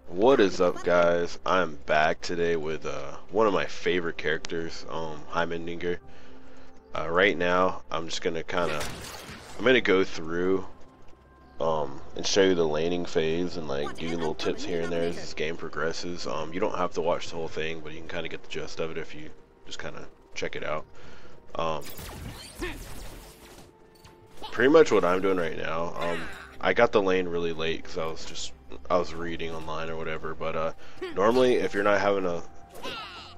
What is up, guys? I'm back today with one of my favorite characters, Heimerdinger. Right now, I'm just gonna I'm gonna go through and show you the laning phase and like give you little tips here and there as this game progresses. You don't have to watch the whole thing, but you can kind of get the gist of it if you just kind of check it out. Pretty much what I'm doing right now. I got the lane really late because I was reading online or whatever, but normally if you're not having a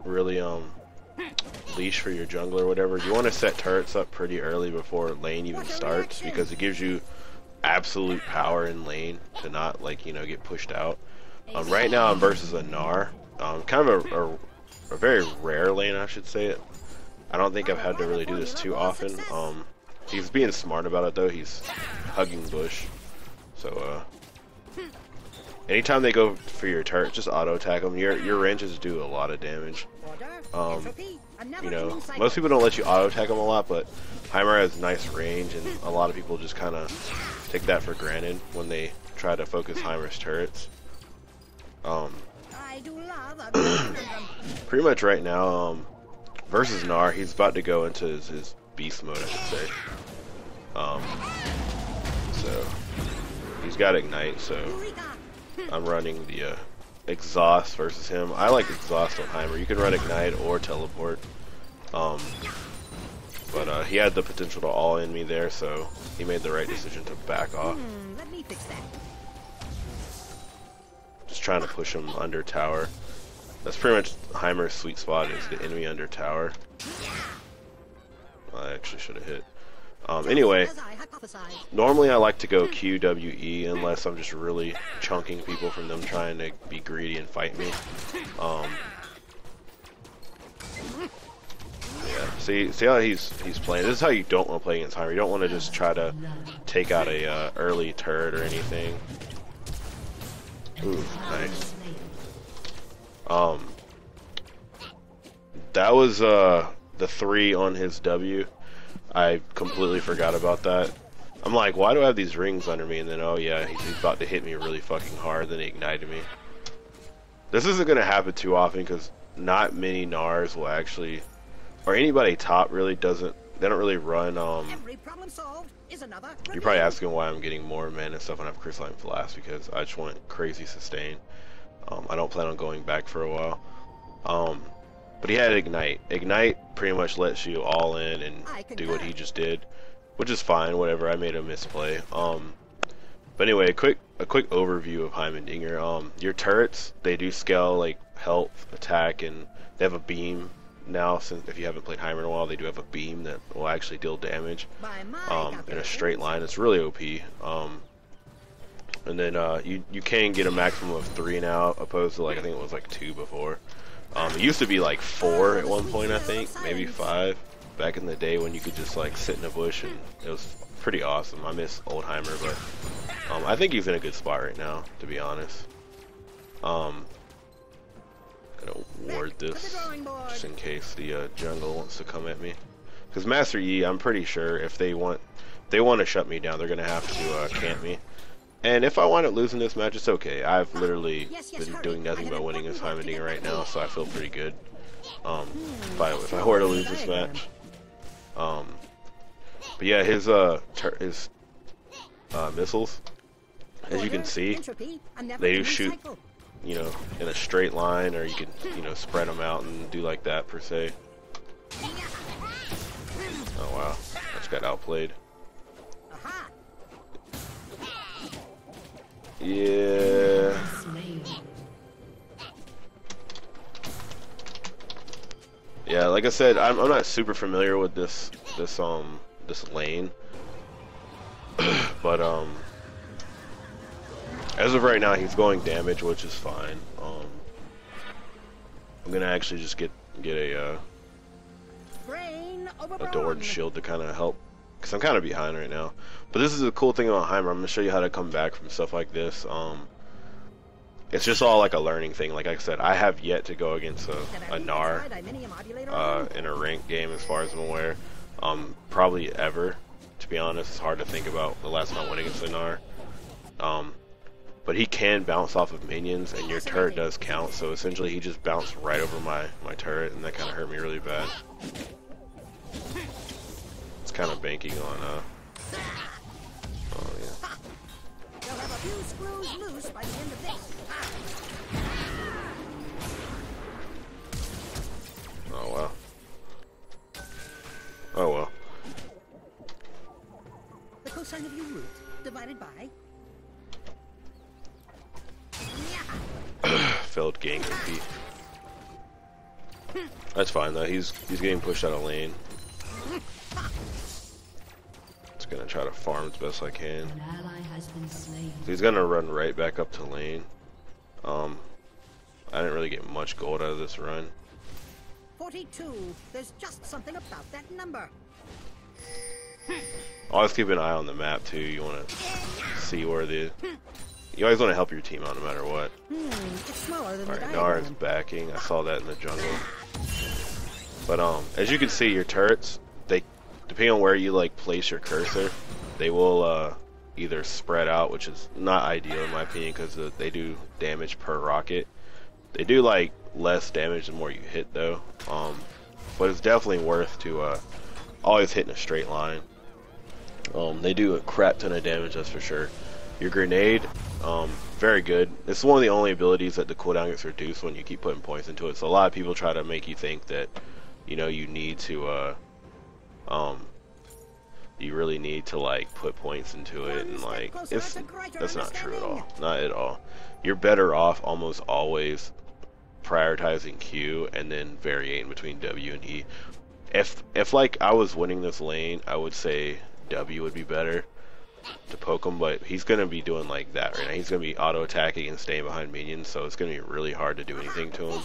really leash for your jungler or whatever, you want to set turrets up pretty early before lane even starts, because it gives you absolute power in lane to not, like, you know, get pushed out. Right now I'm versus a gnar, kind of a very rare lane, I should say. I don't think I've had to really do this too often. He's being smart about it though. He's hugging bush, so anytime they go for your turret, just auto attack them. Your ranges do a lot of damage. You know, most people don't let you auto attack them a lot, but Heimer has nice range, and a lot of people just kind of take that for granted when they try to focus Heimer's turrets. Pretty much right now, versus gnar, he's about to go into his beast mode, I should say. So he's got ignite, so I'm running the exhaust versus him. I like exhaust on Heimer. You can run ignite or teleport, but he had the potential to all in me there, so he made the right decision to back off. Let me fix that. Just trying to push him under tower. That's pretty much Heimer's sweet spot, is the enemy under tower. I actually should have hit. Anyway, normally I like to go QWE unless I'm just really chunking people from them trying to be greedy and fight me. Yeah, see how he's playing. This is how you don't want to play against Heimer. You don't want to just try to take out a early turret or anything. Ooh, nice. That was the 3 on his W. I completely forgot about that. I'm like, why do I have these rings under me? And then, oh yeah, he's about to hit me really fucking hard. Then he ignited me. This isn't gonna happen too often because not many gnars will actually, or anybody top really doesn't. They don't really run. You're probably asking why I'm getting more men and stuff when I have crystalline flask, because I just want crazy sustain. I don't plan on going back for a while. But he had ignite. Ignite pretty much lets you all in and do what he just did, which is fine. Whatever. I made a misplay. But anyway, a quick overview of Heimerdinger. Your turrets, they do scale like health, attack, and they have a beam now. Since if you haven't played Heimer in a while, they do have a beam that will actually deal damage in a straight line. It's really OP. And then you can get a maximum of 3 now, opposed to, like, I think it was like 2 before. It used to be like 4 at one point, I think, maybe 5 back in the day when you could just like sit in a bush, and it was pretty awesome. I miss old Heimer, but I think he's in a good spot right now, to be honest. Gonna ward this just in case the jungle wants to come at me, because Master Yi, I'm pretty sure if they want to shut me down, they're gonna have to camp me. And if I wind up losing this match, it's okay. I've literally been doing nothing but winning this Heimerdinger right now, so I feel pretty good. If I were to lose this match. But yeah, his missiles, as you can see, they do shoot, you know, in a straight line, or you can, you know, spread them out and do like that per se. Oh wow, I just got outplayed. Yeah. Yeah, like I said, I'm not super familiar with this lane, but as of right now, he's going damage, which is fine. I'm gonna actually just get a Adored shield to kind of help, because I'm kind of behind right now. But this is the cool thing about Heimer. I'm gonna show you how to come back from stuff like this. It's just all like a learning thing. Like I said, I have yet to go against a gnar in a ranked game, as far as I'm aware. Probably ever, to be honest. It's hard to think about the last time I went against a gnar. but he can bounce off of minions, and your turret does count. So essentially, he just bounced right over my turret, and that kind of hurt me really bad. It's kind of banking on oh yeah. You'll have a few screws loose by the end of this. Oh well. Oh well. The cosine of your root divided by. Failed gang MP. That's fine though. He's getting pushed out of lane. Just gonna try to farm as best I can. An ally has been slain. He's gonna run right back up to lane. I didn't really get much gold out of this run. 42. There's just something about that number. Always keep an eye on the map too. You want to see where you always want to help your team out no matter what. It's smaller than the Alright, Gnar is backing. I saw that in the jungle. But as you can see, your turrets, they, depending on where you like place your cursor, they will either spread out, which is not ideal in my opinion because they do damage per rocket. They do like less damage the more you hit though. But it's definitely worth to always hit in a straight line. They do a crap ton of damage, that's for sure. Your grenade, very good. It's one of the only abilities that the cooldown gets reduced when you keep putting points into it. So a lot of people try to make you think that, you know, you need to, you really need to like put points into it, and like that's not true at all. Not at all. You're better off almost always prioritizing Q and then varying between W and E. If like I was winning this lane, I would say W would be better to poke him, but he's gonna be doing like that right now. He's gonna be auto attacking and staying behind minions, so it's gonna be really hard to do anything to him.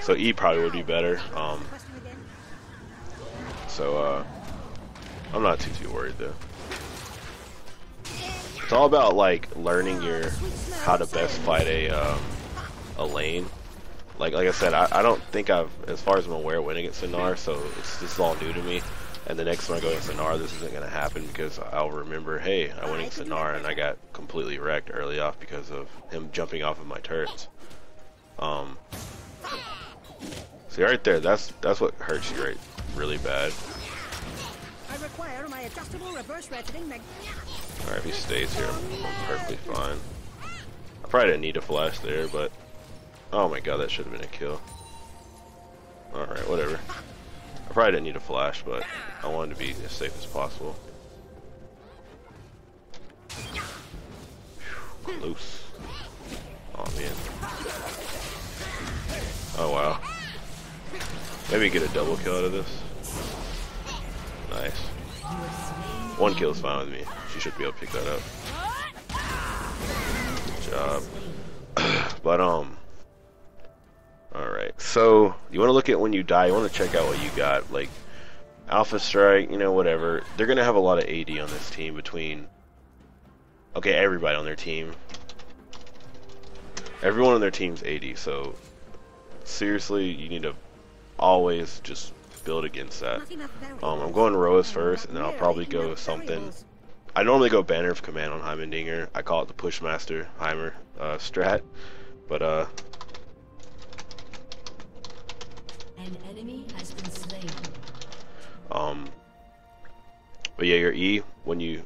So E probably would be better. I'm not too worried though. It's all about like learning how to best fight a lane. Like I said, I don't think as far as I'm aware, win against gnar, so this is all new to me. And the next time I go against gnar, this isn't going to happen because I'll remember, hey, I went against gnar and I got completely wrecked early off because of him jumping off of my turrets. See right there, that's what hurts you really bad. I require my adjustable reverse ratcheting Alright, if he stays here, I'm perfectly fine. I probably didn't need a flash there, but oh my god, that should have been a kill. Alright, whatever. I probably didn't need a flash, but I wanted to be as safe as possible. Loose. Oh man. Oh wow. Maybe get a double kill out of this. Nice. One kill is fine with me. She should be able to pick that up. Good job. But alright, so you want to look at when you die, you want to check out what you got, like Alpha Strike, you know, whatever. They're going to have a lot of AD on this team between, okay, everybody on their team. Everyone on their team's AD, so seriously, you need to always just build against that. I'm going Roas first, and then I'll probably go something. I normally go Banner of Command on Heimerdinger. I call it the Pushmaster Heimer strat, but An enemy has been slain. But yeah, your E, when you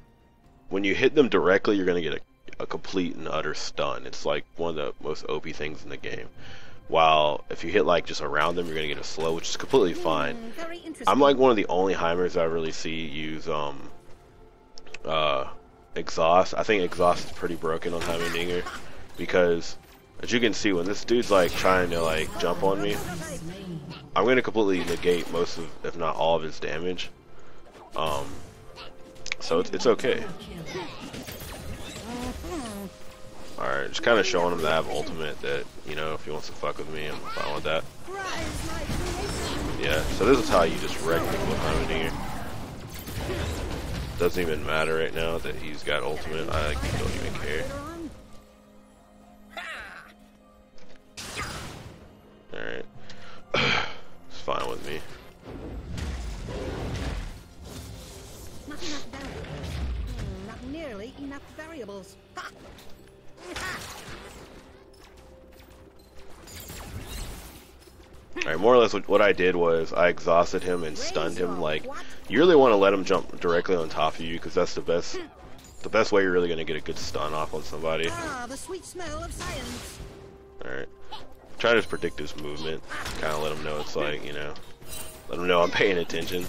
hit them directly, you're gonna get a complete and utter stun. It's like one of the most OP things in the game. While if you hit like just around them, you're gonna get a slow, which is completely fine. I'm like one of the only Heimers I really see use exhaust. I think exhaust is pretty broken on Heimerdinger because, as you can see, when this dude's like trying to like jump on me, I'm gonna completely negate most of, if not all of his damage. So it's okay. Alright, just kind of showing him that I have ultimate, that, you know, if he wants to fuck with me, I'm fine with that. Yeah, so this is how you just wreck people with Heimerdinger. Doesn't even matter right now that he's got ultimate, I don't even care. Alright. It's fine with me. Not nearly enough variables. Alright, more or less what I did was I exhausted him and stunned him. Like, you really want to let him jump directly on top of you because that's the best way you're really going to get a good stun off on somebody. Ah, the sweet smell of science. Alright. Try to predict his movement. Kind of let him know it's like, you know, let him know I'm paying attention.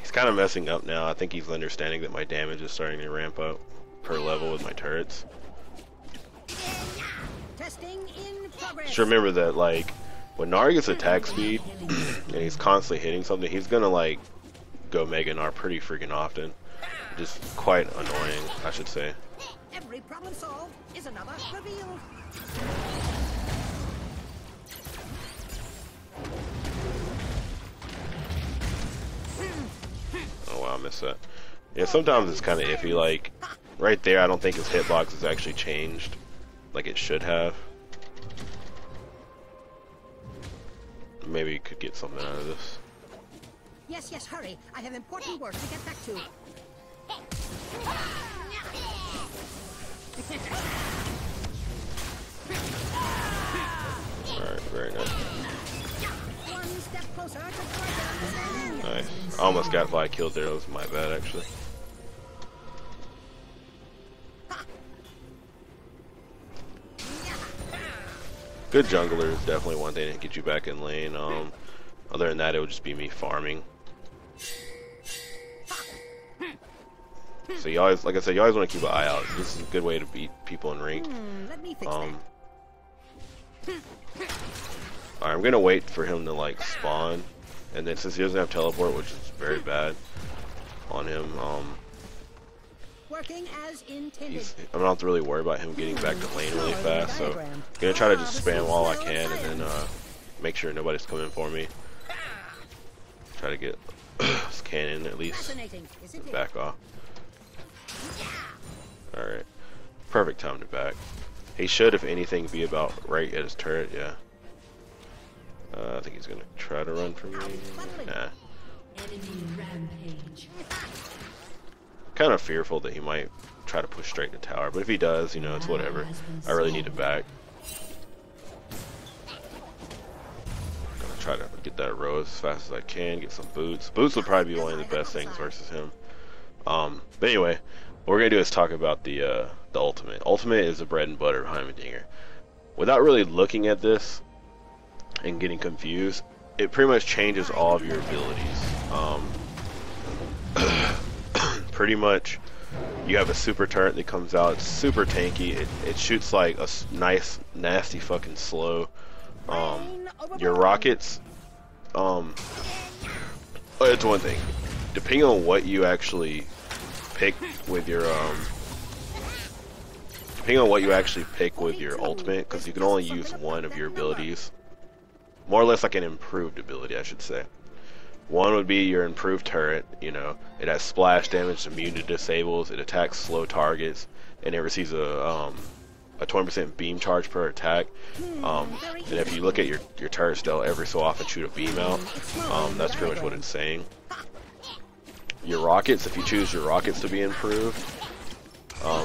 He's kind of messing up now. I think he's understanding that my damage is starting to ramp up per level with my turrets. Testing in progress. Just remember that, like, when Gnar gets attack speed and he's constantly hitting something, he's gonna like go Mega Gnar pretty freaking often. Just quite annoying, I should say. Every problem solved is another revealed. Oh wow, I missed that. Yeah, sometimes it's kind of iffy. Like right there, I don't think his hitbox has actually changed like it should have. Maybe you could get something out of this. Yes, yes, hurry. I have important work to get back to. Alright, very nice. One step closer to further understanding. Nice. I almost got by killed there. That was my bad, actually. Good jungler is definitely one thing to get you back in lane. Other than that, it would just be me farming. So you always, like I said, you always want to keep an eye out. This is a good way to beat people in rank. Let me fix Alright, I'm gonna wait for him to like spawn, and then since he doesn't have teleport, which is very bad on him, working as intended. I'm not really worried about him getting back to lane really fast. So I'm gonna try to just spam while I can, and then make sure nobody's coming for me. Try to get this cannon at least back off. Alright. Perfect time to back. He should, if anything, be about right at his turret, yeah. I think he's gonna try to run from me. Nah. Enemy rampage. Kind of fearful that he might try to push straight to tower, but if he does, you know, it's whatever. I really need to back. Gonna try to get that row as fast as I can, get some boots. Boots would probably be one of the best things versus him. But anyway, what we're gonna do is talk about the ultimate. Ultimate is the bread and butter of Heimerdinger. Without really looking at this and getting confused, it pretty much changes all of your abilities. Pretty much, you have a super turret that comes out. It's super tanky. It shoots like a nice, nasty fucking slow. Your rockets. It's one thing. Depending on what you actually pick with your ultimate, because you can only use one of your abilities. More or less like an improved ability, I should say. One would be your improved turret. You know, it has splash damage, immune to disables, it attacks slow targets, and it receives a 20% beam charge per attack. And if you look at your turrets, they'll every so often shoot a beam out. That's pretty much what it's saying. Your rockets, if you choose your rockets to be improved,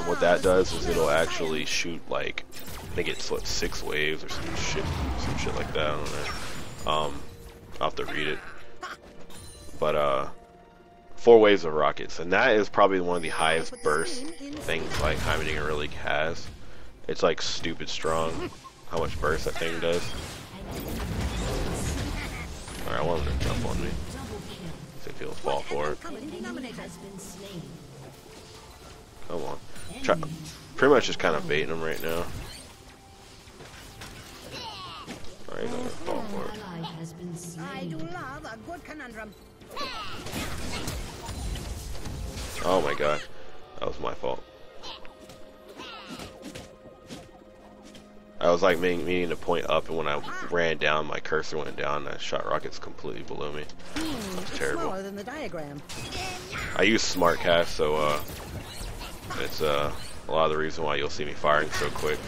what that does is it'll actually shoot like, I think it's what, 6 waves or some shit like that. I don't know. I'll have to read it. But 4 waves of rockets, and that is probably one of the highest burst things like Heimerdinger really has. It's like stupid strong how much burst that thing does. Alright, I want him to jump on me. See if he'll fall for it. Come on. Pretty much just kind of baiting him right now. Alright, he's gonna fall for it. I do love a good conundrum. Oh my god. That was my fault. I was like meaning to point up, and when I ran down, my cursor went down, and I shot rockets completely below me. That's terrible. Smaller than the diagram. I use smart cast, so it's a lot of the reason why you'll see me firing so quick.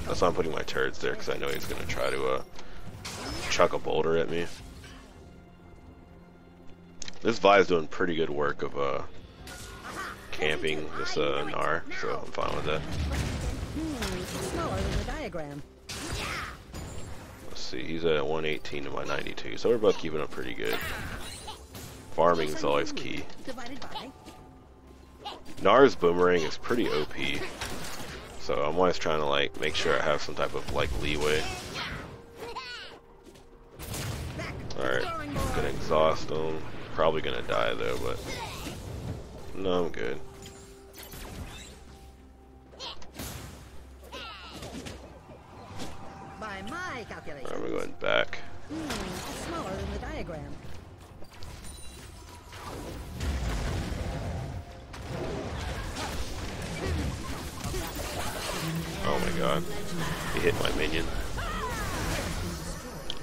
That's why I'm putting my turrets there, because I know he's going to try to chuck a boulder at me. This Vi is doing pretty good work of camping this gnar, so I'm fine with that. Smaller than the diagram. see, he's at 118 to my 92, so we're both keeping up pretty good. Farming is always key. Divided by. Gnar's boomerang is pretty OP, so I'm always trying to like make sure I have some type of like leeway. Alright, gonna exhaust him. Probably gonna die though, but no, I'm good. By my calculation. Alright, we're going back. Smaller than the diagram. Oh my god. He hit my minion.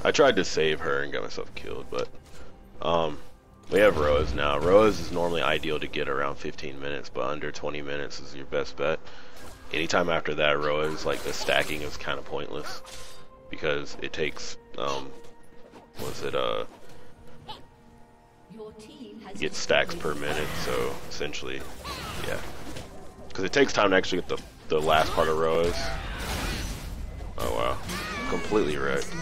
I tried to save her and got myself killed, but we have Rose now. Rose is normally ideal to get around 15 minutes, but under 20 minutes is your best bet. Anytime after that, Rose, like the stacking is kind of pointless because it takes you get stacks per minute, so essentially, yeah. Because it takes time to actually get the last part of Rose. Oh wow, completely wrecked.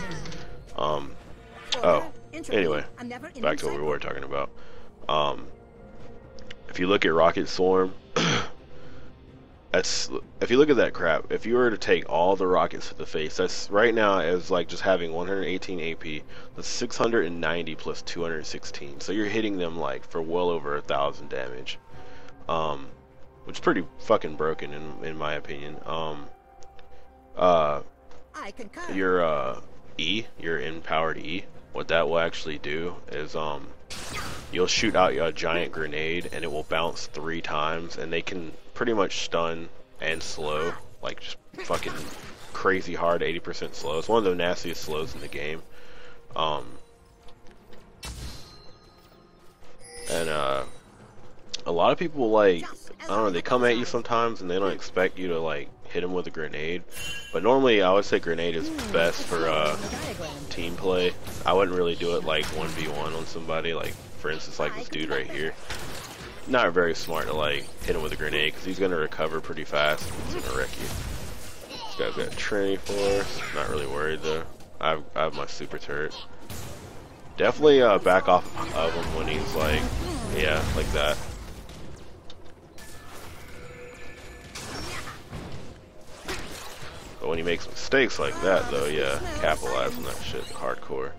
Anyway, back to what we were talking about. If you look at Rocket Swarm, if you look at that crap, if you were to take all the rockets to the face, that's right now is like just having 118 AP, that's 690 plus 216. So you're hitting them like for well over 1,000 damage, which is pretty fucking broken in my opinion. Your your empowered E, what that will actually do is you'll shoot out a giant grenade and it will bounce 3 times, and they can pretty much stun and slow, like just fucking crazy hard 80% slow. It's one of the nastiest slows in the game. And a lot of people like, I don't know, they come at you sometimes and they don't expect you to like hit them with a grenade, but normally I would say grenade is best for team play. I wouldn't really do it like 1v1 on somebody, like for instance like this dude right here. Not very smart to like hit him with a grenade because he's gonna recover pretty fast and he's gonna wreck you. This guy's got Trinity Force, not really worried though. I have my super turret. Definitely back off of him when he's like, yeah, like that. But when he makes mistakes like that, though, yeah, capitalize on that shit hardcore.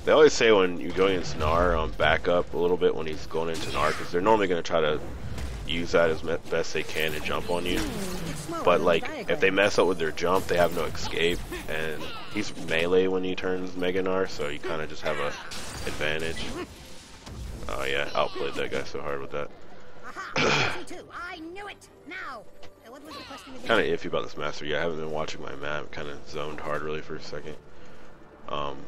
They always say when you go against gnar, back up a little bit when he's going into gnar, because they're normally going to try to use that as best they can to jump on you. But like, if they mess up with their jump, they have no escape, and he's melee when he turns Mega Gnar, so you kind of just have a advantage. Oh yeah, outplayed that guy so hard with that. I knew it. Now. Kind of iffy about this master. Yeah, I haven't been watching my map. Kind of zoned hard really for a second. I'm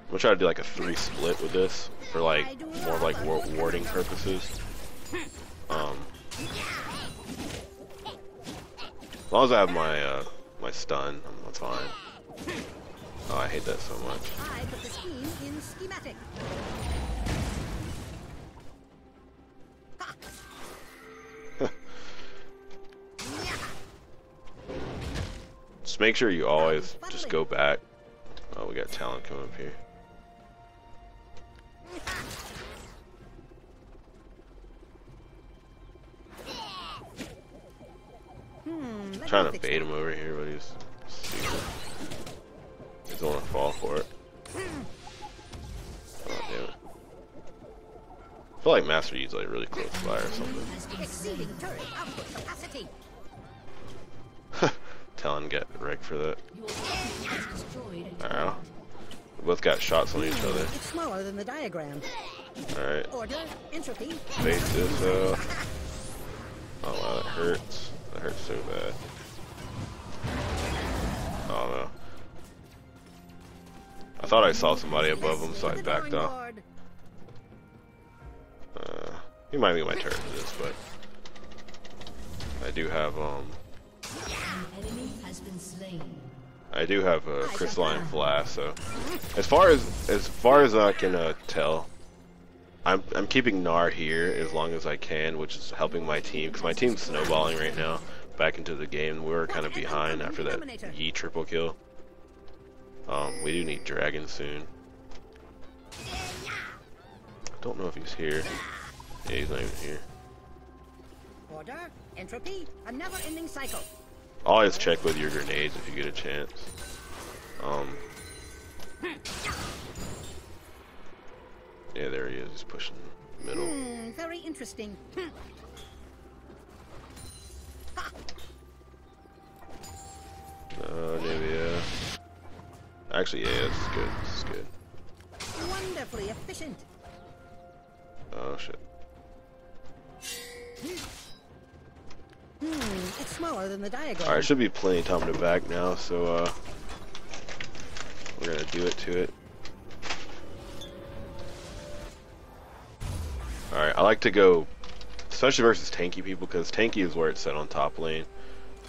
gonna try to do like a 3 split with this for like more like warding purposes. As long as I have my my stun, that's fine. Oh, I hate that so much. I put the scheme in schematic. Just make sure you always just go back. Oh, we got talent coming up here. Trying to bait him over here, but he's stupid. He doesn't want to fall for it. Oh, damn it. I feel like Master Yi's like really close by or something. Exceeding turret output capacity. Talon get wrecked for that. Alright. We both got shots on each other. It's smaller than the diagram. Alright. Order, entropy. Face this up. Oh wow, that hurts. That hurts so bad. Oh no. I thought I saw somebody above him, so I backed off. He might be my turret for this, but I do have I do have a crystalline flask, so as far as I can tell, I'm keeping Gnar here as long as I can, which is helping my team because my team's snowballing right now. back into the game. We were kind of behind after that Yi triple kill. We do need Dragon soon. I don't know if he's here. Yeah, he's not even here. Order, entropy, a never-ending cycle. Always check with your grenades if you get a chance. Yeah, there he is. He's pushing middle. Very interesting. Yeah. Actually, yeah, this is good. This is good. Wonderfully efficient. Oh shit. It's smaller than the diagram. Alright, should be plenty of time to back now, so we're gonna do it to it. Alright, I like to go, especially versus tanky people, because tanky is where it's set on top lane.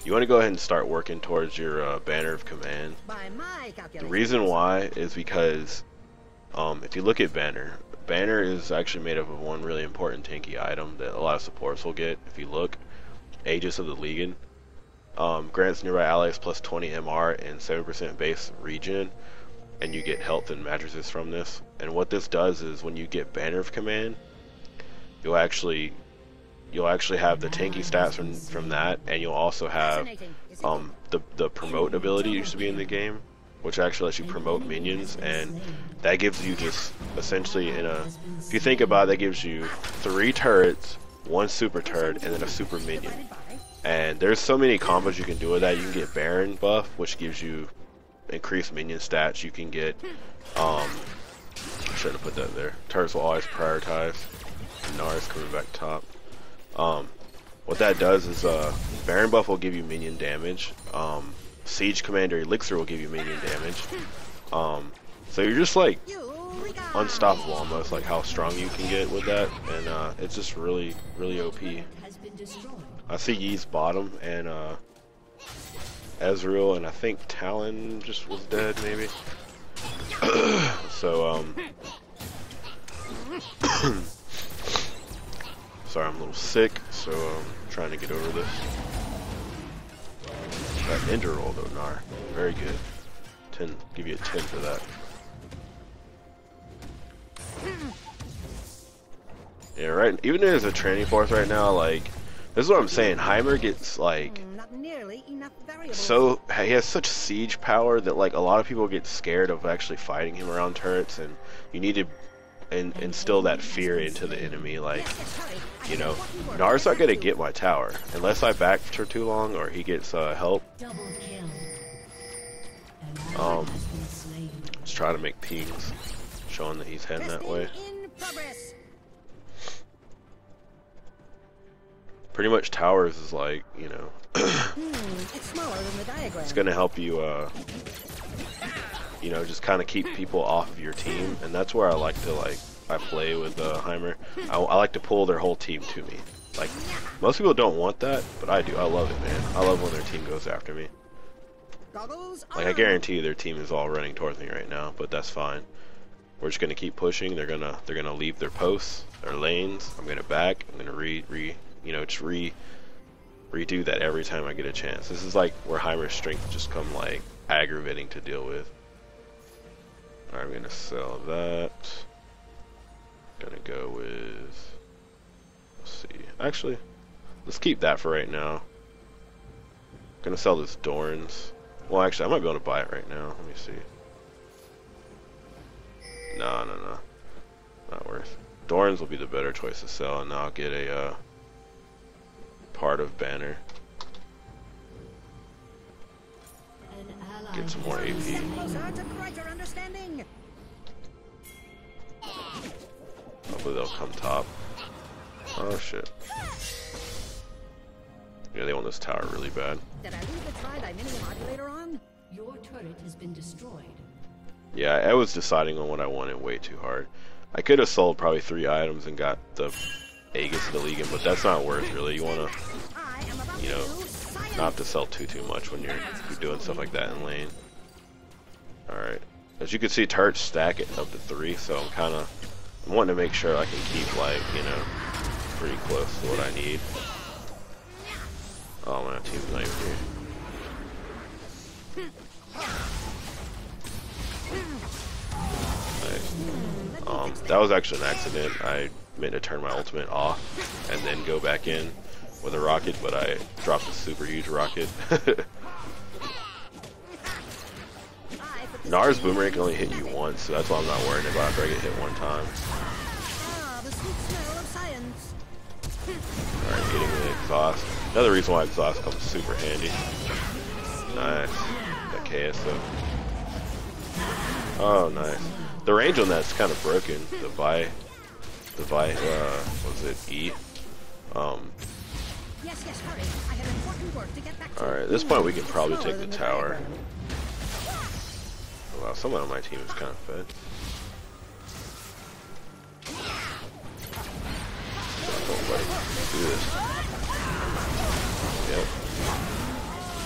You want to go ahead and start working towards your banner of command. By my The reason why is because if you look at banner is actually made up of one really important tanky item that a lot of supports will get. If you look, Aegis of the Legion grants nearby allies plus 20 MR and 7% base regen, and you get health and mattresses from this. And what this does is when you get banner of command, you'll actually have the tanky stats from that, and you'll also have the promote ability used to be in the game, which actually lets you promote minions, and that gives you just essentially if you think about it, that gives you 3 turrets, 1 super turret, and then a super minion. And there's so many combos you can do with that. You can get Baron buff, which gives you increased minion stats. You can get I shouldn't have put that there. Turrets will always prioritize. gnar is coming back top. What that does is Baron buff will give you minion damage. Siege Commander Elixir will give you minion damage. So you're just like unstoppable almost, like how strong you can get with that, and it's just really OP. I see Yi's bottom and Ezreal, and I think Talon just was dead maybe. So sorry, I'm a little sick, so I'm trying to get over this. That Ender roll though, gnar. Very good. 10, give you a 10 for that. Yeah, right. Even as a training force right now, like, this is what I'm saying. Heimer gets like Not nearly enough variables. so he has such siege power that like a lot of people get scared of actually fighting him around turrets, and you need to instill that fear into the enemy. Like, you know, Gnar's not gonna get my tower unless I back for too long or he gets help. Just try to make pings showing that he's heading that way. Pretty much towers is like, you know, It's smaller than the diagram. it's gonna help you you know, just kind of keep people off of your team, and that's where I like to I play with Heimer. I like to pull their whole team to me. Like, most people don't want that, but I do. I love it, man. I love when their team goes after me. Like, I guarantee you their team is all running towards me right now, but that's fine. We're just gonna keep pushing. They're gonna leave their posts, their lanes. I'm gonna back. I'm gonna redo that every time I get a chance. This is like where Heimer's strength just come like aggravating to deal with. Alright, I'm gonna sell that. Gonna go with, let's see. Actually, let's keep that for right now. Gonna sell this Dorans. Well, actually, I might be able to buy it right now. Let me see. No. Not worth. Dorans will be the better choice to sell, and now I'll get a part of banner. Get some more AP. Hopefully they'll come top. Oh shit. Yeah, they want this tower really bad. Did I leave the tri-dimensional modulator on? Your turret has been destroyed. Yeah, I was deciding on what I wanted way too hard. I could have sold probably 3 items and got the Aegis of the Legion, but that's not worth really. You wanna, you know, not to sell too much when you're doing stuff like that in lane. Alright. As you can see, turrets stack it up to 3, so I'm wanting to make sure I can keep, like, you know, pretty close to what I need. Oh, my team's not even here. Nice. That was actually an accident. I meant to turn my ultimate off and then go back in with a rocket, but I dropped a super huge rocket. Gnar's boomerang can only hit you once, so that's why I'm not worried about after I get hit one time. The sweet smell of science. Alright, getting the exhaust. Another reason why exhaust comes super handy. Nice. That KSO. Oh, nice. The range on that's kind of broken. The Vi, was it E? Yes, hurry. I have important work to get back to. Alright, at this point we can probably take the tower. Oh, wow, someone on my team is kind of fed. Don't let him do this. Yep.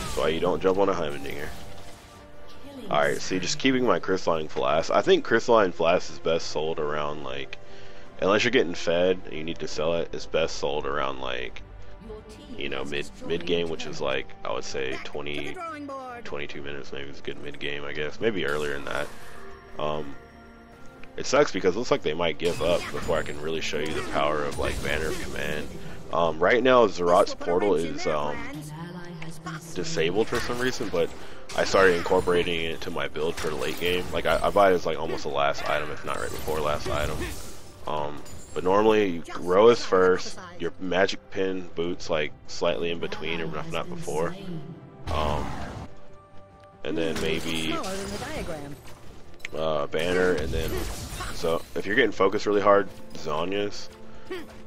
That's why you don't jump on a Heimerdinger. Alright, see, just keeping my crystalline flask. I think crystalline flask is best sold around, like, unless you're getting fed and you need to sell it, it's best sold around, like, you know, mid game, which is like, I would say 20, 22 minutes maybe is a good mid game, I guess. Maybe earlier than that. It sucks because it looks like they might give up before I can really show you the power of, like, Banner of Command. Right now, Zerat's portal is disabled for some reason, but I started incorporating it into my build for the late game. Like, I buy it as, like, almost the last item, if not right before last item. But normally, you row is first, your magic pin boots, like, slightly in between, or if not before. And then maybe Banner, and then, so, if you're getting focused really hard, Zhonya's.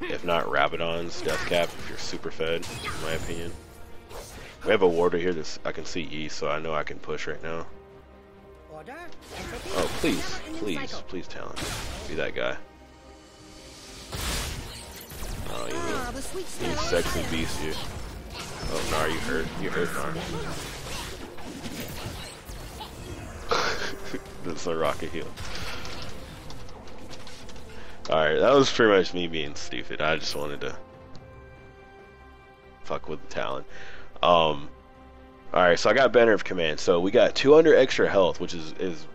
If not, Rabadon's Death Cap, if you're super fed, in my opinion. We have a warder here that I can see E, so I know I can push right now. Oh, please, talent. Be that guy. Oh, you sexy beast, you. Oh, Gnar, you hurt. You hurt, Gnar. That's a rocket heal. Alright, that was pretty much me being stupid. I just wanted to fuck with the talent. Alright, so I got Banner of Command. So we got 200 extra health, which is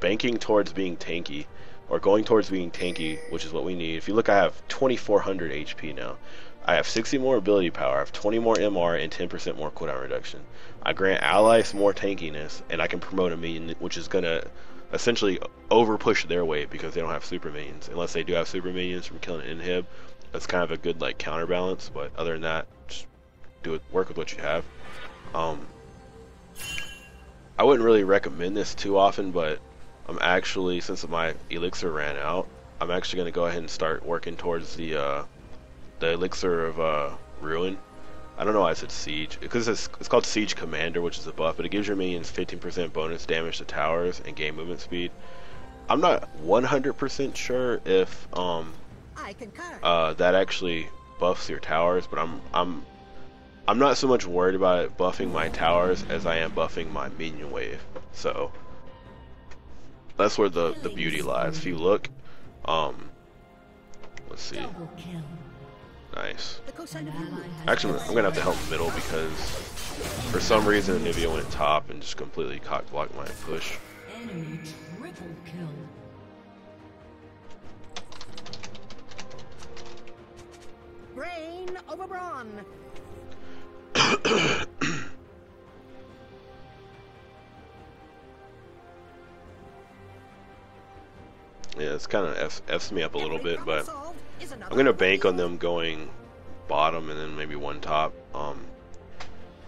banking towards being tanky, or going towards being tanky, which is what we need. If you look, I have 2,400 HP now. I have 60 more ability power, I have 20 more MR, and 10% more cooldown reduction. I grant allies more tankiness, and I can promote a minion, which is gonna essentially over push their weight because they don't have super minions. Unless they do have super minions from killing an inhib, that's kind of a good, like, counterbalance. But other than that, just work with what you have. I wouldn't really recommend this too often, but I'm actually, since my elixir ran out, I'm actually going to go ahead and start working towards the elixir of ruin. I don't know why I said siege, because it's called Siege Commander, which is a buff, but it gives your minions 15% bonus damage to towers and gain movement speed. I'm not 100% sure if that actually buffs your towers, but I'm not so much worried about it buffing my towers as I am buffing my minion wave. So that's where the beauty lies. If you look, let's see. Nice. Actually, I'm gonna have to help middle because for some reason Anivia went top and just completely cock blocked my push. Enemy triple kill. Brain over brawn. Yeah, it's kind of F's me up a little bit, but I'm gonna bank on them going bottom and then maybe one top.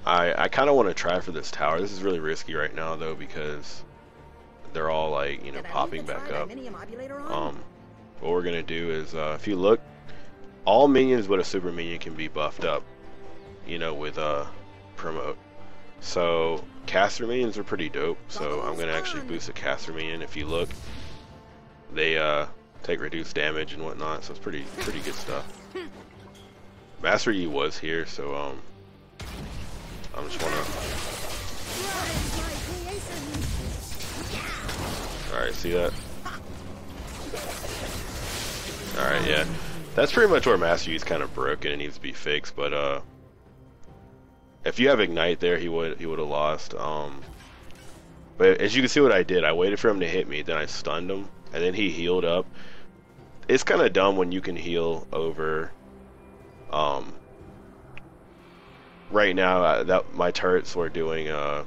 I kind of want to try for this tower. This is really risky right now though because they're all, like, you know, popping back up. What we're gonna do is, if you look, all minions but a super minion can be buffed up, you know, with promote. So caster minions are pretty dope. So I'm gonna actually boost a caster minion. If you look, they take reduced damage and whatnot, so it's pretty good stuff. Master Yi was here, so I'm just wanna. All right, see that? All right, yeah, that's pretty much where Master Yi is kind of broken and needs to be fixed. But If you have Ignite there, he would have lost. But as you can see what I did, I waited for him to hit me, then I stunned him, and then he healed up. It's kind of dumb when you can heal over. Right now, that my turrets were doing let's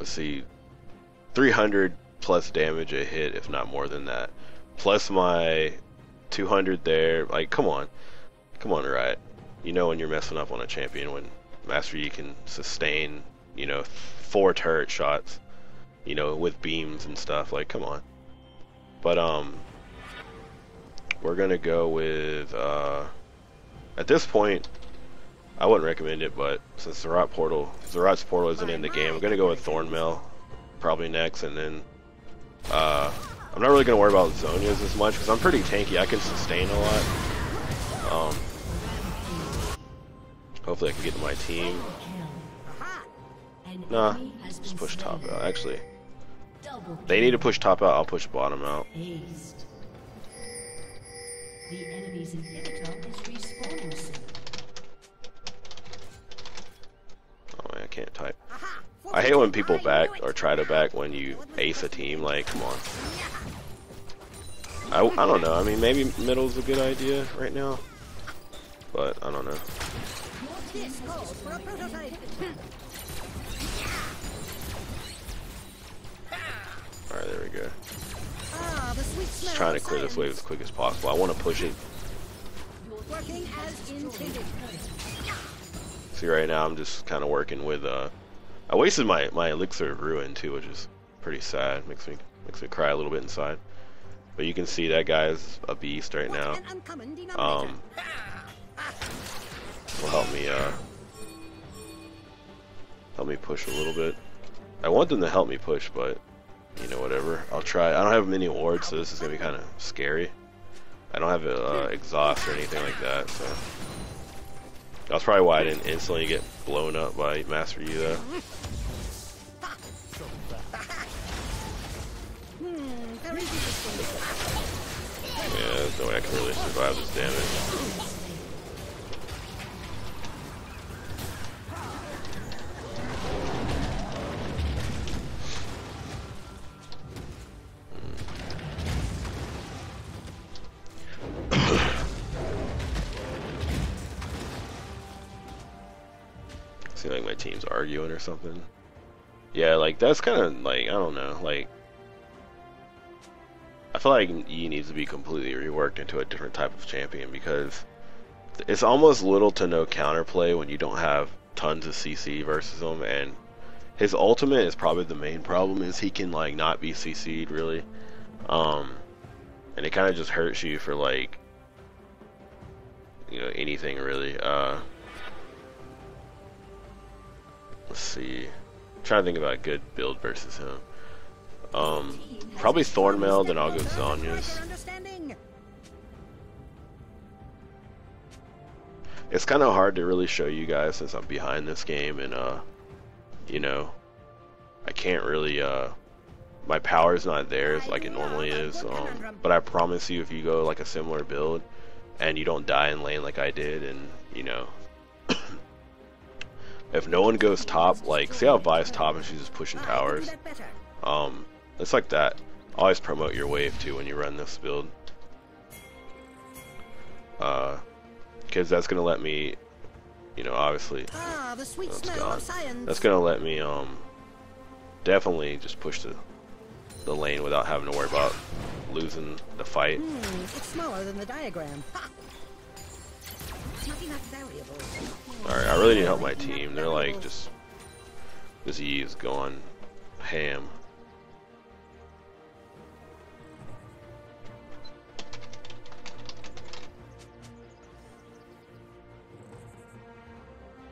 see, 300 plus damage a hit, if not more than that. Plus my 200 there. Like, come on, Riot. You know when you're messing up on a champion when Master Yi can sustain, you know, 4 turret shots, you know, with beams and stuff. Like, come on. But we're gonna go with at this point, I wouldn't recommend it, but since Zerat's portal isn't in the game, I'm gonna go with Thornmail probably next, and then I'm not really gonna worry about Zhonya's as much because I'm pretty tanky. I can sustain a lot. Hopefully I can get to my team. Nah, just push top out. Actually, they need to push top out. I'll push bottom out. The enemy's inhibitor is respawning soon. Oh man, I can't type. I hate when people back or try to back when you ace a team. Like, come on. I don't know. I mean, maybe middle's a good idea right now, but I don't know. Alright, there we go. Just trying to clear this wave as quick as possible. I want to push it. See, right now I'm just kind of working with I wasted my elixir of ruin too, which is pretty sad. Makes me cry a little bit inside. But you can see that guy is a beast right now. Will help me push a little bit. I want them to help me push, but you know, whatever. I'll try. I don't have many wards, so this is gonna be kind of scary. I don't have exhaust or anything like that, so that's probably why I didn't instantly get blown up by Master Yi though. Yeah, there's no way I can really survive this damage. Seems like my team's arguing or something. Yeah, like that's kind of like, I don't know, like I feel like E needs to be completely reworked into a different type of champion because it's almost little to no counterplay when you don't have tons of CC versus him, and his ultimate is probably the main problem, is he can like not be CC'd really, and it kind of just hurts you for like, you know, anything really. Let's see, I'm trying to think about a good build versus him. Probably Thornmail, then I'll go Zhonya's. It's kind of hard to really show you guys since I'm behind this game, and you know, I can't really my power's not there like it normally is. But I promise you, if you go like a similar build and you don't die in lane like I did, and you know, if no one goes top, like see how Vi's top and she's just pushing towers. It's like that. Always promote your wave too when you run this build, because that's gonna let me, you know, obviously that's gone. That's gonna let me definitely just push the lane without having to worry about losing the fight. It's smaller than the diagram. Not enough variables. Alright, I really need to help my team. They're like just, this E is going ham.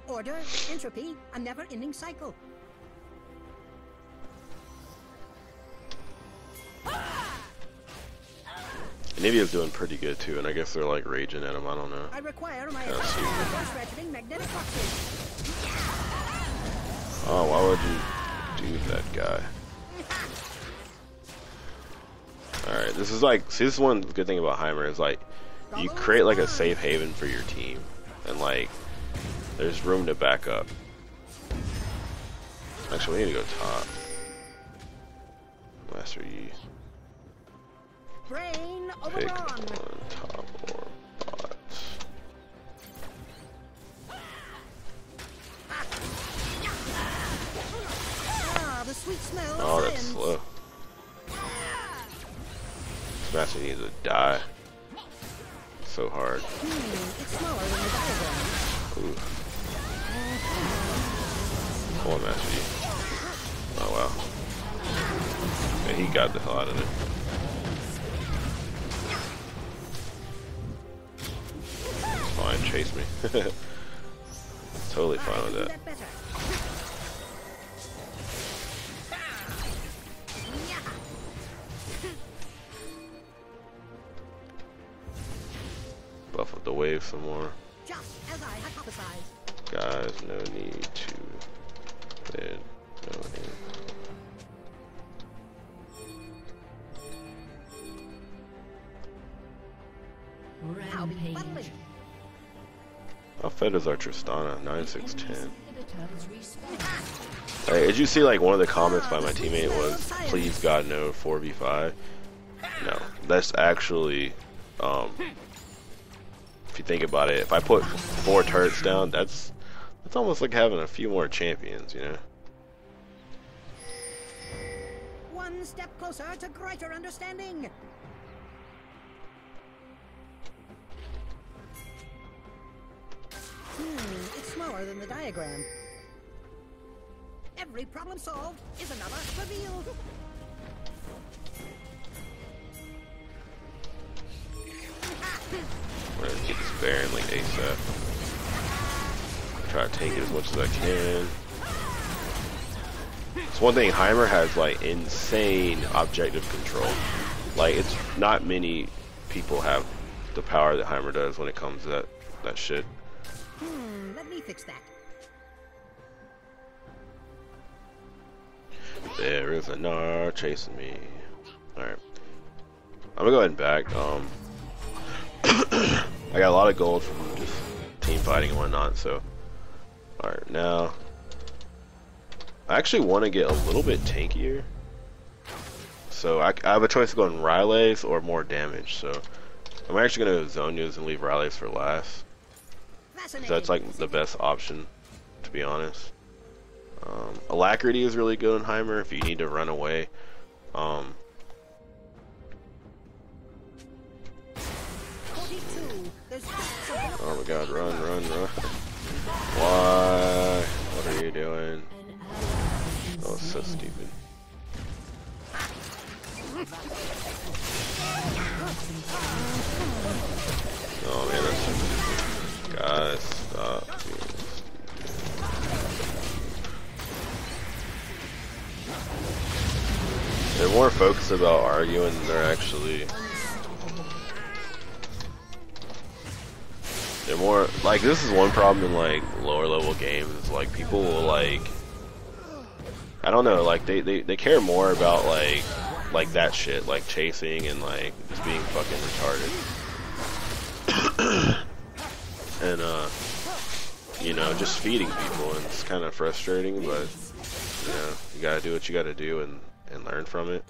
Order, entropy, a never-ending cycle. Nivea's doing pretty good too, and I guess they're like raging at him. I don't know. I require my ratcheting magnetic boxes. Oh, why would you do that guy? Alright, this is like, see, this is one good thing about Heimer is like, you create like a safe haven for your team, and like, There's room to back up. Actually, we need to go top. Master Yi. Brain Pick overrun. on top or bot. Ah, the sweet smell of Oh, that's science. slow. This Master needs to die. So hard. It's smaller than the diagram. Ooh. Come on, Master Yi. Oh, wow. Yeah, he got the hell out of it. Fine, chase me. Totally fine with that. That better. Buff up the wave some more. Just as I hypothesized. Guys, no need to play it. No need. I'll be Rampage. bubbling. How fed is our Tristana? 9610. Inhibitors respawn. Hey, did you see like one of the comments by my teammate was, please God no 4v5? No, that's actually, if you think about it, if I put 4 turrets down, that's almost like having a few more champions, you know? One step closer to greater understanding. It's smaller than the diagram. Every problem solved is another revealed. I'm gonna get this Baron like ASAP. Try to take it as much as I can. It's one thing, Heimer has like insane objective control. Like, it's not many people have the power that Heimer does when it comes to that shit. Let me fix that. There is a gnar chasing me. Alright. I'm gonna go ahead and back. I got a lot of gold from just team fighting and whatnot, so. Alright, now. I actually want to get a little bit tankier. So I have a choice of going Rylays or more damage, so. I'm actually gonna go Zonia's and leave Rylays for last. So that's like the best option, to be honest. Alacrity is really good in Heimer if you need to run away. Oh my god, run. Why? What are you doing? Oh, it's so stupid. Oh man, that's so stupid. Guys, stop being stupid. They're more focused about arguing than they're actually. They're more like, this is one problem in like lower level games, is like people will like, I don't know, like they care more about like that shit, like chasing and like just being fucking retarded. And you know, just feeding people, and it's kind of frustrating, but you know, you gotta do what you gotta do and learn from it.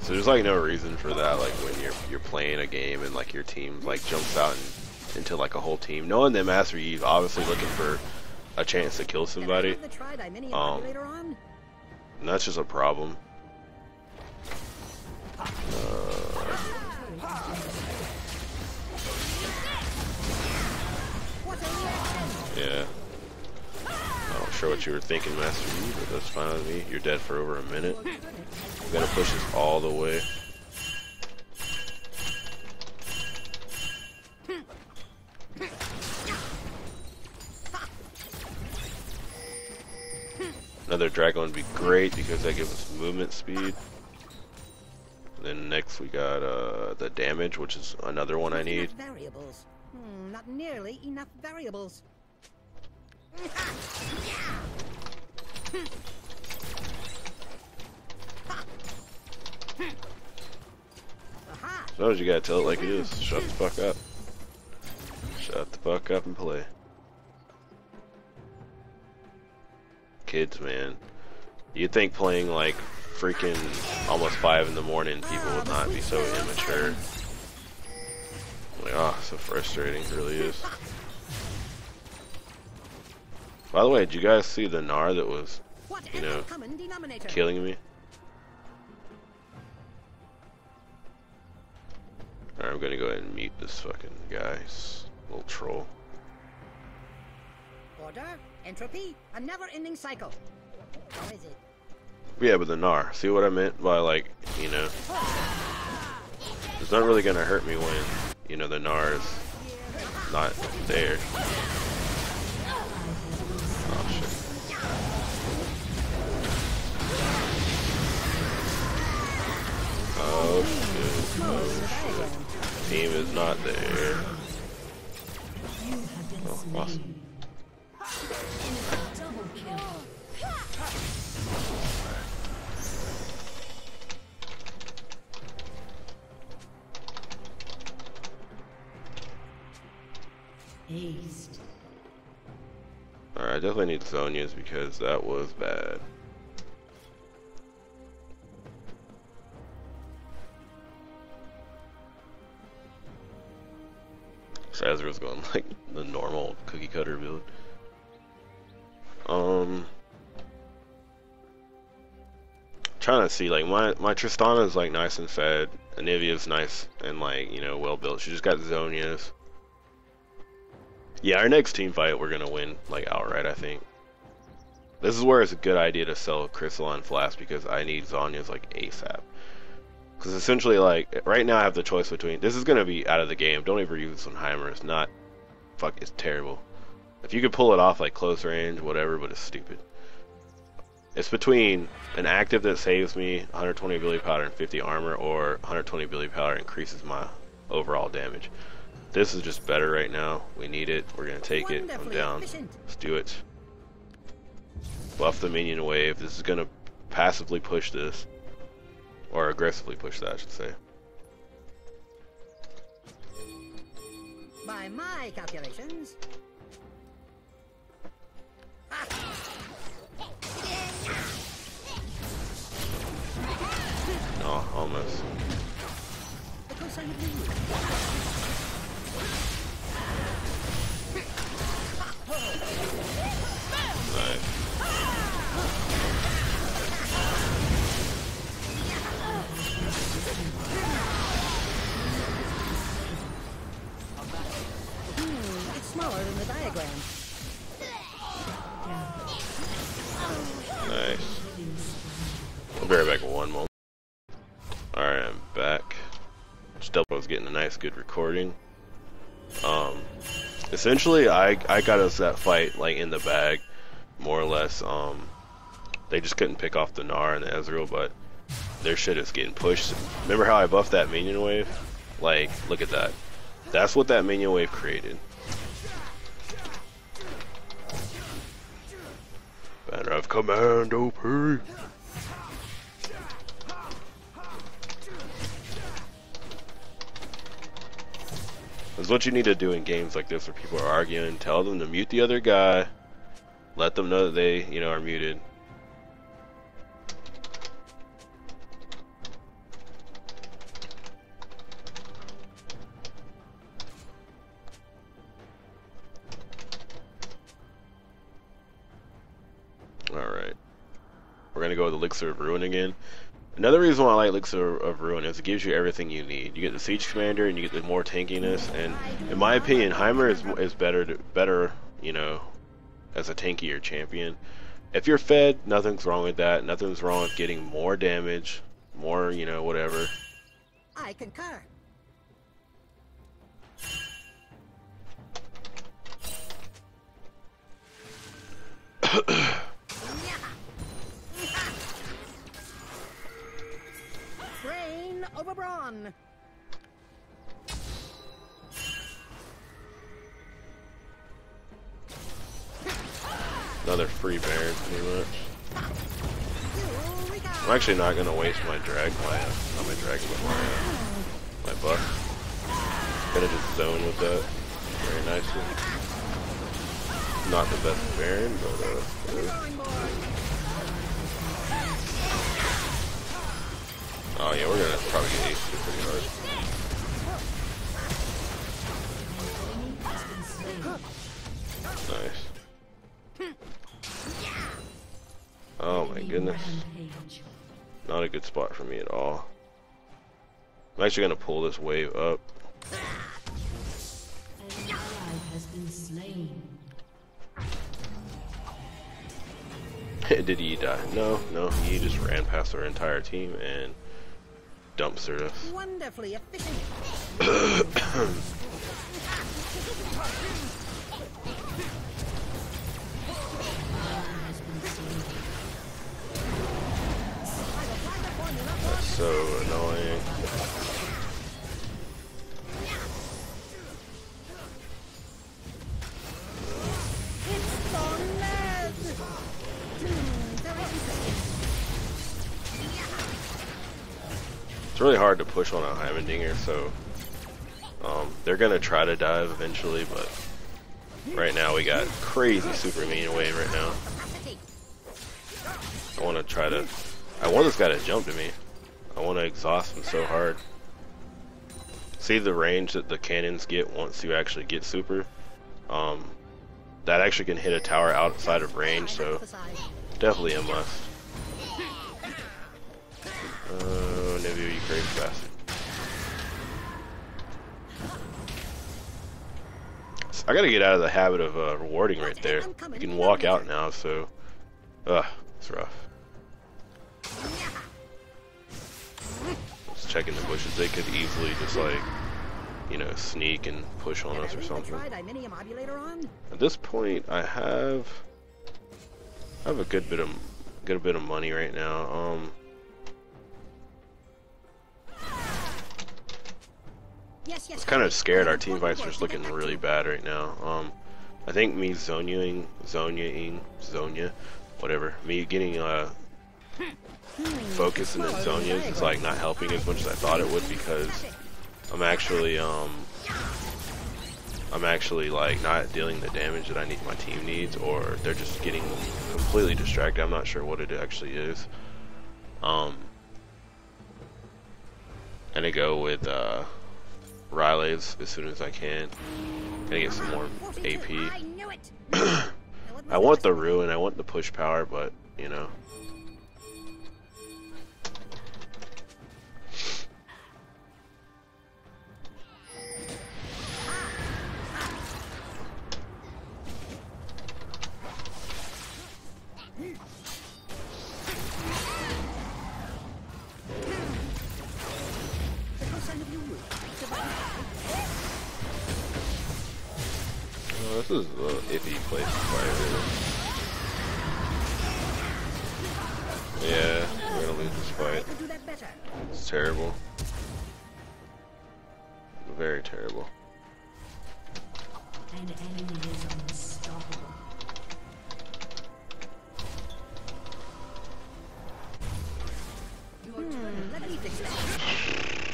So there's like no reason for that, like when you're playing a game and like your team like jumps out into like a whole team. Knowing that Master Yi's obviously looking for a chance to kill somebody, and that's just a problem. Yeah. I'm not sure what you were thinking, Master Yi, but that's fine with me. You're dead for over a minute. I'm gonna push this all the way. Another dragon would be great because that gives us movement speed. And then next we got the damage, which is another one I need. Variables. Not nearly enough variables. Sometimes you gotta tell it like it is. Shut the fuck up. Shut the fuck up and play. Kids, man. You'd think playing like freaking almost 5 in the morning, people would not be so immature. Like, oh, so frustrating, it really is. By the way, did you guys see the gnar that was, you know, killing me? Alright, I'm gonna go ahead and mute this fucking guy. Little troll. Order, entropy, a never-ending cycle. How is it? Yeah, but the gnar. See what I meant by, like, you know, it's not really gonna hurt me when, you know, the gnar is not there. Oh shit. Oh shit. Oh shit. Team is not there. Oh, awesome. Aced. Alright, I definitely need Zonia's because that was bad. Sazra's going like the normal cookie cutter build. Trying to see, like, my Tristana is like nice and fed, Anivia's nice and, like, you know, well built. She just got Zonia's. Yeah, our next team fight we're gonna win like outright, I think. This is where it's a good idea to sell Crystalline Flask because I need Zonia's like ASAP. Because essentially, like, right now I have the choice between, this is gonna be out of the game. Don't ever use this on Heimer. It's not, fuck, it's terrible. If you could pull it off like close range, whatever, but it's stupid. It's between an active that saves me 120 ability powder and 50 armor, or 120 ability powder increases my overall damage. This is just better right now. We need it. We're gonna take it. I'm down. Let's do it. Buff the minion wave. This is gonna passively push this, or aggressively push that, I should say. By my calculations. Oh, almost. Nice. It's smaller than the diagram. Nice. I'll be right back in one moment. Alright, I'm back. Still was getting a nice good recording. Essentially I got us that fight like in the bag, more or less. They just couldn't pick off the gnar and the Ezreal, but their shit is getting pushed. Remember how I buffed that minion wave? Like, look at that. That's what that minion wave created. Banner of Command OP. That's what you need to do in games like this where people are arguing. Tell them to mute the other guy. Let them know that they, you know, are muted. Alright. We're gonna go with Elixir of Ruin again. Another reason why I like Elixir of Ruin is it gives you everything you need. You get the Siege Commander and you get the more tankiness, and in my opinion, Heimer is better, you know, as a tankier champion. If you're fed, nothing's wrong with that. Nothing's wrong with getting more damage, more, you know, whatever. I concur. Brain over brawn. Another free Baron, pretty much. Here we go. I'm actually not gonna waste my drag, not my dragon, but my buff. Gonna just zone with that very nicely. Not the best Baron, but oh yeah, we're gonna probably get aced pretty hard. Nice. Oh my goodness. Not a good spot for me at all. I'm actually gonna pull this wave up. An ally has been slain. Did he die? No, he just ran past our entire team and dumpstered us. Wonderfully efficient. That's so annoying. It's gone mad. Very interesting. It's really hard to push on a Heimerdinger, so they're gonna try to dive eventually, but right now we got crazy super minion wave right now. I want to try to. I want this guy to jump to me. I want to exhaust him so hard. See the range that the cannons get once you actually get super. That actually can hit a tower outside of range, so definitely a must. Oh, Nivea, you crazy bastard. I gotta get out of the habit of rewarding right there. You can walk out now, so it's rough. Just checking the bushes. They could easily just like, you know, sneak and push on us or something. At this point, I have a good bit of money right now. I was kind of scared. Our team fights are just looking really bad right now. I think me Zonya, whatever. Me getting focus and then Zonias is like not helping as much as I thought it would, because I'm actually like not dealing the damage that I need my team needs, or they're just getting completely distracted. I'm not sure what it actually is. Gonna go with Rileys as soon as I can. Gonna get some more AP. I want the ruin, I want the push power, but you know. This is a iffy place to fight, really. Yeah, we're gonna lose this fight. It's terrible. Very terrible. An enemy is unstoppable.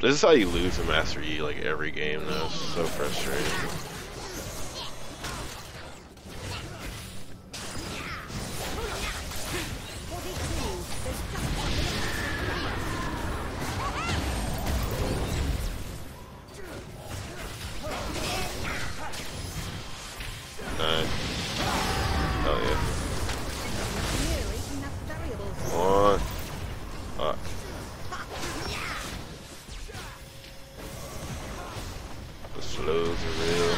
This is how you lose a Master Yi like every game, though. It's so frustrating. Oh yeah. Come on. Fuck. The slows are real.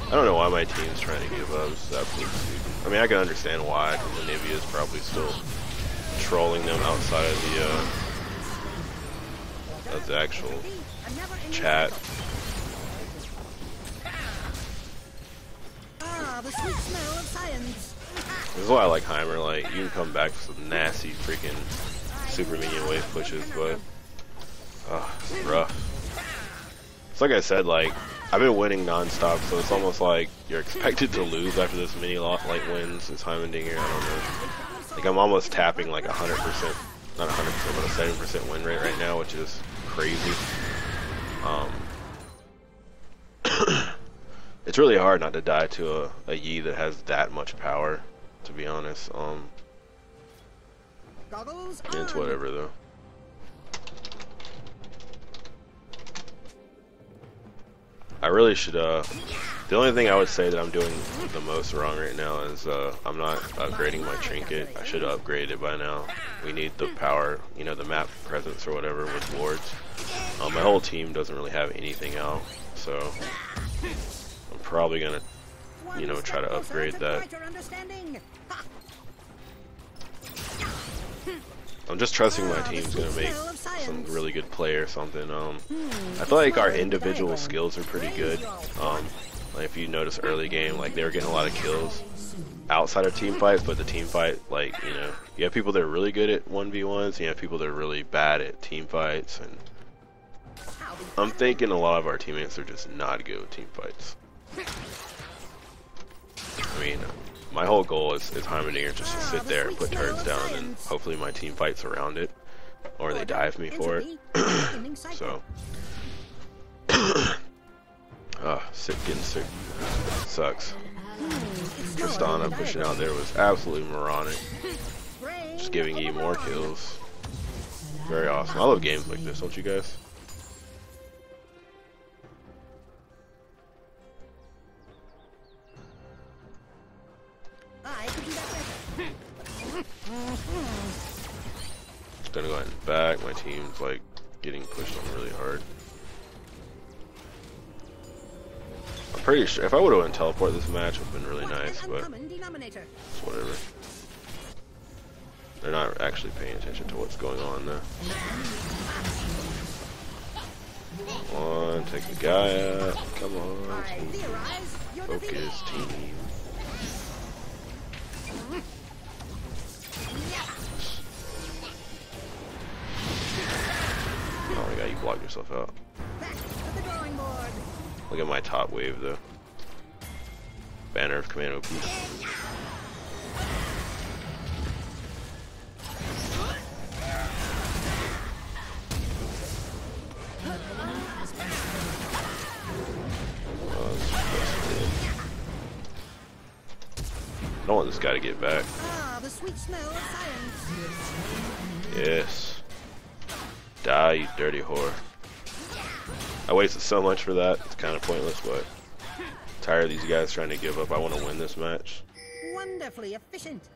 I don't know why my team's trying to give up. It's absolutely stupid. I mean, I can understand why, because Nivea is probably still trolling them outside of the actual chat. The sweet smell of science. This is why I like Heimer. Like, you can come back with some nasty freaking super minion wave pushes, but it's rough. It's like I said, like, I've been winning non-stop, so it's almost like you're expected to lose after this mini light wins. It's Heimerdinger, I don't know. Like I'm almost tapping like 100%, not 100%, but a 7% win rate right now, which is crazy. It's really hard not to die to a Yi that has that much power, to be honest. It's whatever though. I really should, the only thing I would say that I'm doing the most wrong right now is, I'm not upgrading my trinket. I should have upgraded by now. We need the power, you know, the map presence or whatever with wards. My whole team doesn't really have anything out, so I'm probably gonna, you know, try to upgrade that. I'm just trusting my team's gonna make some really good play or something. I feel like our individual skills are pretty good. Like if you notice early game, like they were getting a lot of kills outside of team fights, but the team fight, like, you know, you have people that are really good at 1v1s, and you have people that are really bad at team fights, and I'm thinking a lot of our teammates are just not good with team fights. I mean, my whole goal is Heimerdinger just to sit there and put turrets down, and then hopefully my team fights around it, or they dive me for it. So, getting sick sucks. Tristana pushing out there was absolutely moronic. Just giving E more kills. Very awesome. I love games like this, don't you guys? Just gonna go ahead and back. My team's like getting pushed on really hard. I'm pretty sure if I would have went teleport, this match would have been really nice, but it's whatever. They're not actually paying attention to what's going on there. Come on, take the guy out. Come on, team. Focus, team. Oh my god, you blocked yourself out. Look at my top wave though. Banner of Command OP. I don't want this guy to get back. The sweet smell of science. Yes. Die, you dirty whore. I wasted so much for that. It's kind of pointless, but I'm tired of these guys trying to give up. I want to win this match. Wonderfully efficient.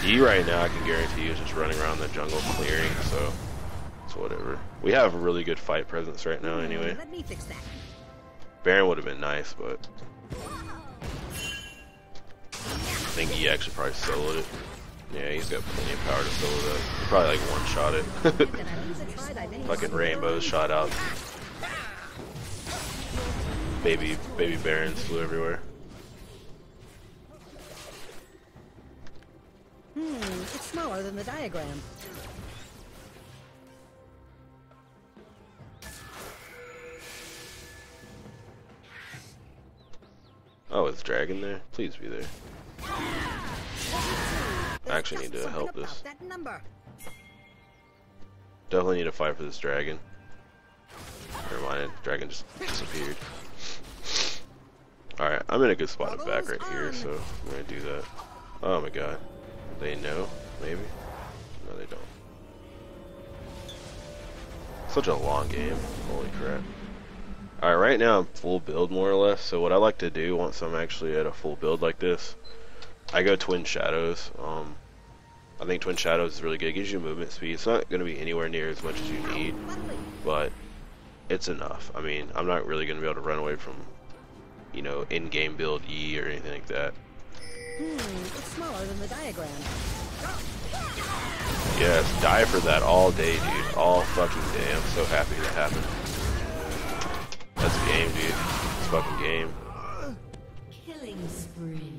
E right now, I can guarantee you, is just running around the jungle clearing, so it's whatever. We have a really good fight presence right now anyway. Let me fix that. Baron would have been nice, but I think E actually probably soloed it. Yeah, he's got plenty of power to solo that. He probably like one-shot it. Fucking rainbows shot out. Baby Barons flew everywhere. It's smaller than the diagram. Oh, is Dragon there? Please be there. I actually need to help this. Definitely need to fight for this dragon. Never mind, dragon just disappeared. Alright, I'm in a good spot to back right here, so I'm gonna do that. Oh my god. They know? Maybe? No, they don't. Such a long game. Holy crap. Alright, right now I'm full build more or less, so what I like to do once I'm actually at a full build like this, I go Twin Shadows. I think Twin Shadows is really good. It gives you movement speed. It's not going to be anywhere near as much as you need, but it's enough. I mean, I'm not really going to be able to run away from, you know, in-game build E or anything like that. It's smaller than the diagram. Yes, die for that all day, dude. All fucking day. I'm so happy that happened. That's a game, dude. It's a fucking game. Killing spree.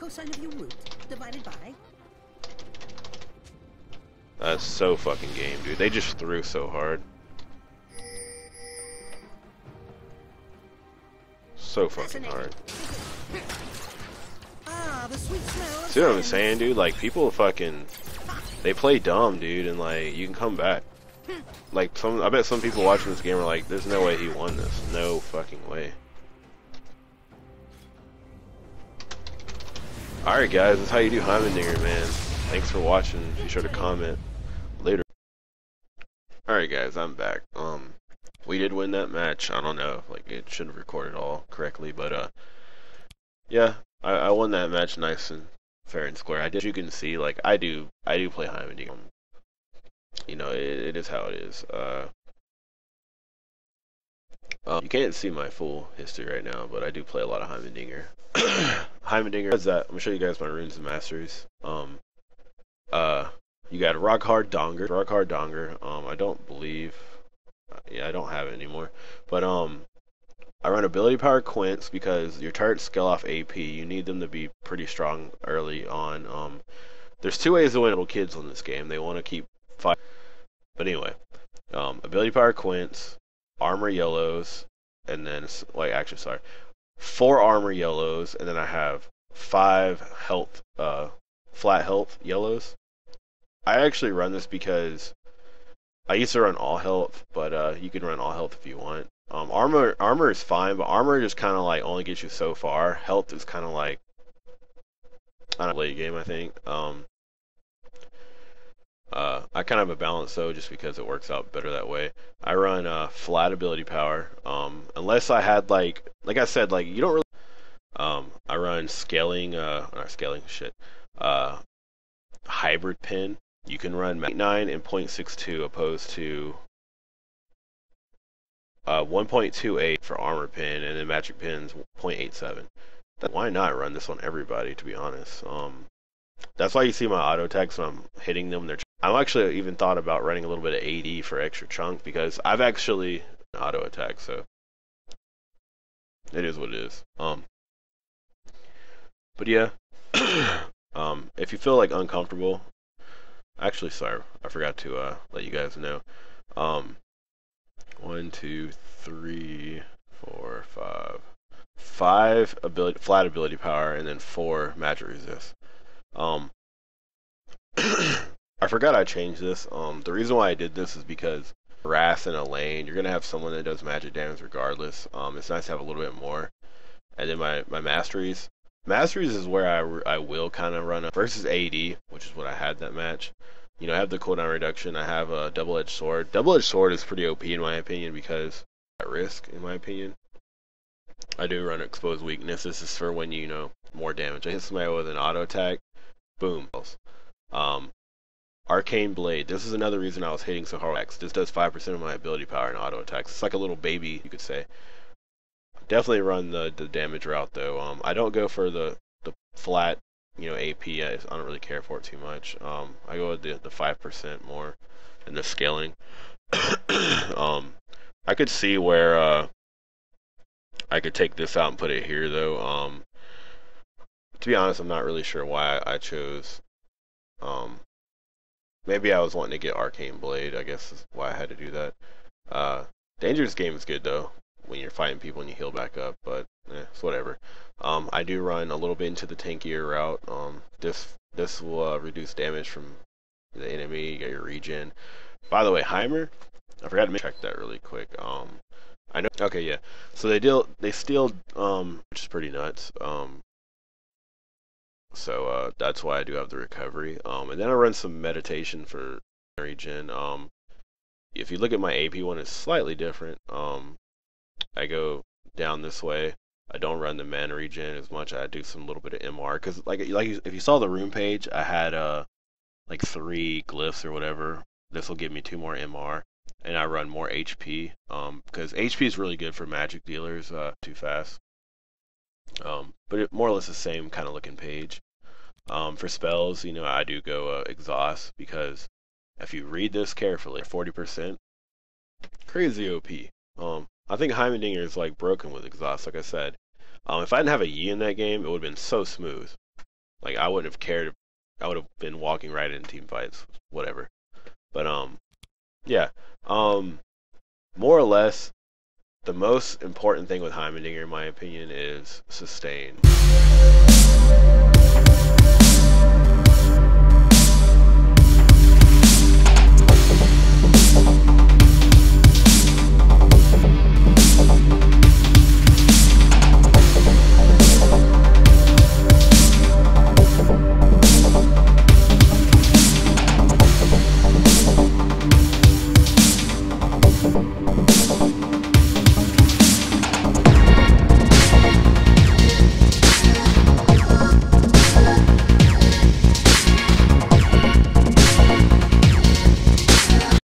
cosine of your root divided by... That's so fucking game, dude. They just threw so hard. So fucking hard. Ah, the sweet smell of See what I'm sand. saying, dude? Like, people fucking... They play dumb, dude, and like, you can come back. Like, I bet some people watching this game are like, there's no way he won this. No fucking way. Alright guys, that's how you do Heimerdinger, man. Thanks for watching. Be sure to comment. Later. Alright guys, I'm back. We did win that match. I don't know, like, it should have recorded all correctly, but yeah, I won that match nice and fair and square. As you can see, like, I do play Heimerdinger. You know, it is how it is. You can't see my full history right now, but I do play a lot of Heimerdinger. Heimerdinger is that. I'm gonna show you guys my runes and masteries. You got Rock Hard Donger. I don't believe. Yeah, I don't have it anymore. But I run Ability Power Quints because your turrets scale off AP. You need them to be pretty strong early on. There's two ways to win little kids on this game. They want to keep fighting. But anyway, Ability Power Quints, Armor Yellows, and then, like, actually, sorry, 4 Armor Yellows, and then I have 5 health, flat health Yellows. I actually run this because I used to run all health, but you can run all health if you want. Armor is fine, but armor just kind of like only gets you so far. Health is kind of like, I don't know, late game, I think. I kind of have a balance though, just because it works out better that way. I run flat ability power, unless I had like I said, like, you don't really. I run scaling, not scaling, shit. Hybrid pin. You can run 9 and 0.62 opposed to 1.28 for armor pin, and then magic pin's 0.87. Why not run this on everybody, to be honest? That's why you see my auto attacks when I'm hitting them. I'm actually even thought about running a little bit of AD for extra chunk, because I've actually auto attack, so it is what it is. But yeah, if you feel like uncomfortable, actually, sorry, I forgot to let you guys know. 1, 2, 3, 4, 5. 5 flat ability power, and then 4 magic resist. I forgot I changed this. The reason why I did this is because harass in a lane, you're gonna have someone that does magic damage regardless. It's nice to have a little bit more. And then my masteries. Masteries is where I will kind of run up versus AD, which is what I had that match. You know, I have the cooldown reduction. I have a double-edged sword. Double-edged sword is pretty OP in my opinion, because at risk, in my opinion. I do run exposed weakness. This is for when you know more damage. I hit somebody with an auto attack, boom. Arcane Blade. This is another reason I was hitting so hard. This does 5% of my ability power in auto attacks. It's like a little baby, you could say. Definitely run the damage route though. I don't go for the flat, you know, AP. I don't really care for it too much. I go with the 5% more, and the scaling. I could see where I could take this out and put it here though. To be honest, I'm not really sure why I chose. Maybe I was wanting to get Arcane Blade. I guess is why I had to do that. Dangerous game is good though, when you're fighting people and you heal back up, but it's whatever. I do run a little bit into the tankier route. This will reduce damage from the enemy. You got your regen. By the way, Heimer, I forgot to check that really quick. I know. Okay, yeah. So they steal, which is pretty nuts. So that's why I do have the recovery. And then I run some meditation for regen. If you look at my AP one, it's slightly different. I go down this way. I don't run the mana regen as much. I do some little bit of MR, because like if you saw the rune page, I had like 3 glyphs or whatever. This will give me 2 more MR, and I run more HP. Because HP is really good for magic dealers. Too fast. But it more or less the same kind of looking page. For spells, you know, I do go exhaust, because if you read this carefully, 40%, crazy OP. I think Heimerdinger is like broken with exhaust, like I said. If I didn't have a Yi in that game, it would have been so smooth. Like I wouldn't have cared. I would have been walking right into team fights, whatever. But yeah. More or less, the most important thing with Heimerdinger, in my opinion, is sustain.